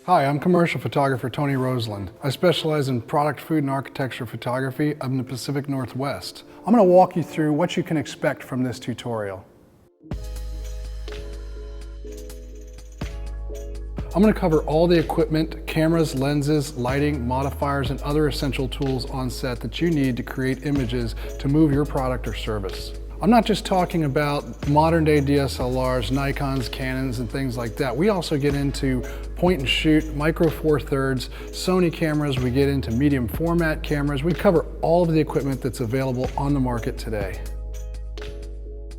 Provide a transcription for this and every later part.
Hi, I'm commercial photographer Tony Roslund. I specialize in product, food, and architecture photography up in the Pacific Northwest. I'm going to walk you through what you can expect from this tutorial. I'm going to cover all the equipment, cameras, lenses, lighting, modifiers, and other essential tools on set that you need to create images to move your product or service. I'm not just talking about modern day DSLRs, Nikons, Canons, and things like that. We also get into point and shoot, micro four thirds, Sony cameras, we get into medium format cameras. We cover all of the equipment that's available on the market today.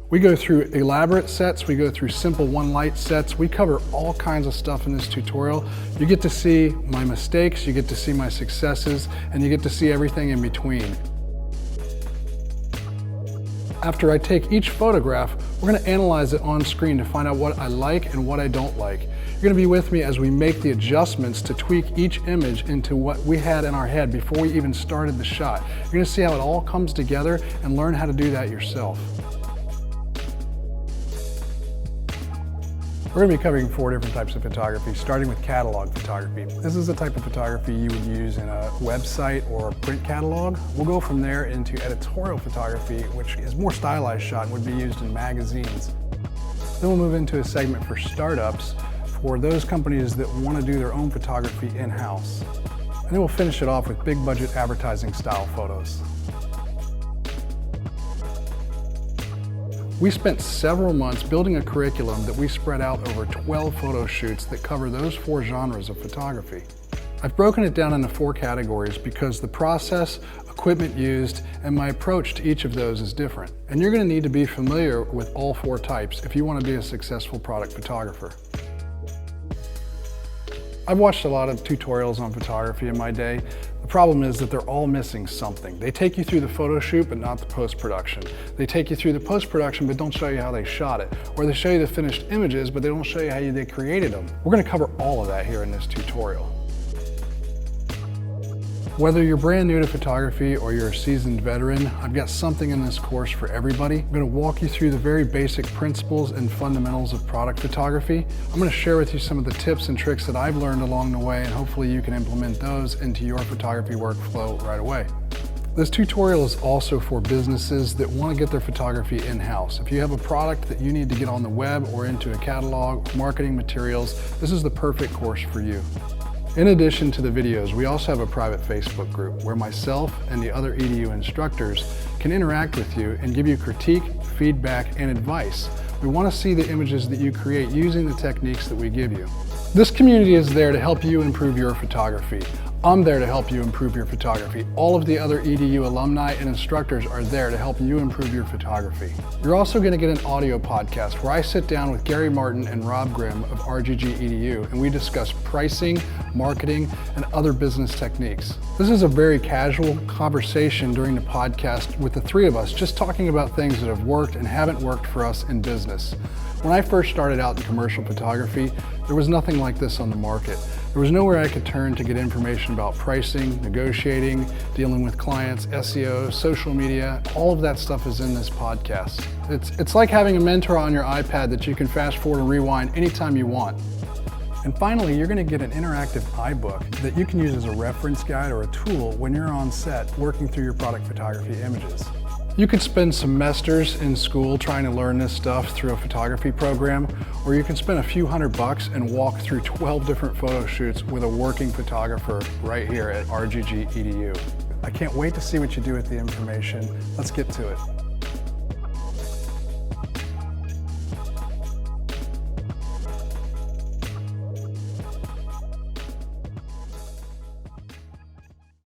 We go through elaborate sets, we go through simple one light sets. We cover all kinds of stuff in this tutorial. You get to see my mistakes, you get to see my successes, and you get to see everything in between. After I take each photograph, we're going to analyze it on screen to find out what I like and what I don't like. You're going to be with me as we make the adjustments to tweak each image into what we had in our head before we even started the shot. You're going to see how it all comes together and learn how to do that yourself. We're going to be covering 4 different types of photography, starting with catalog photography. This is the type of photography you would use in a website or a print catalog. We'll go from there into editorial photography, which is more stylized shot and would be used in magazines. Then we'll move into a segment for startups, for those companies that want to do their own photography in-house. And then we'll finish it off with big budget advertising style photos. We spent several months building a curriculum that we spread out over 12 photo shoots that cover those 4 genres of photography. I've broken it down into 4 categories because the process, equipment used, and my approach to each of those is different. And you're going to need to be familiar with all 4 types if you want to be a successful product photographer. I've watched a lot of tutorials on photography in my day. The problem is that they're all missing something. They take you through the photo shoot, but not the post-production. They take you through the post-production, but don't show you how they shot it. Or they show you the finished images, but they don't show you how they created them. We're going to cover all of that here in this tutorial. Whether you're brand new to photography or you're a seasoned veteran, I've got something in this course for everybody. I'm going to walk you through the very basic principles and fundamentals of product photography. I'm going to share with you some of the tips and tricks that I've learned along the way, and hopefully you can implement those into your photography workflow right away. This tutorial is also for businesses that want to get their photography in-house. If you have a product that you need to get on the web or into a catalog, marketing materials, this is the perfect course for you. In addition to the videos, we also have a private Facebook group where myself and the other EDU instructors can interact with you and give you critique, feedback, and advice. We want to see the images that you create using the techniques that we give you. This community is there to help you improve your photography. I'm there to help you improve your photography. All of the other EDU alumni and instructors are there to help you improve your photography. You're also going to get an audio podcast where I sit down with Gary Martin and Rob Grimm of RGG EDU, and we discuss pricing, marketing, and other business techniques. This is a very casual conversation during the podcast with the 3 of us, just talking about things that have worked and haven't worked for us in business. When I first started out in commercial photography, there was nothing like this on the market. There was nowhere I could turn to get information about pricing, negotiating, dealing with clients, SEO, social media. All of that stuff is in this podcast. It's like having a mentor on your iPad that you can fast forward and rewind anytime you want. And finally, you're going to get an interactive iBook that you can use as a reference guide or a tool when you're on set working through your product photography images. You could spend semesters in school trying to learn this stuff through a photography program, or you can spend a few $100 and walk through 12 different photo shoots with a working photographer right here at RGG EDU. I can't wait to see what you do with the information. Let's get to it.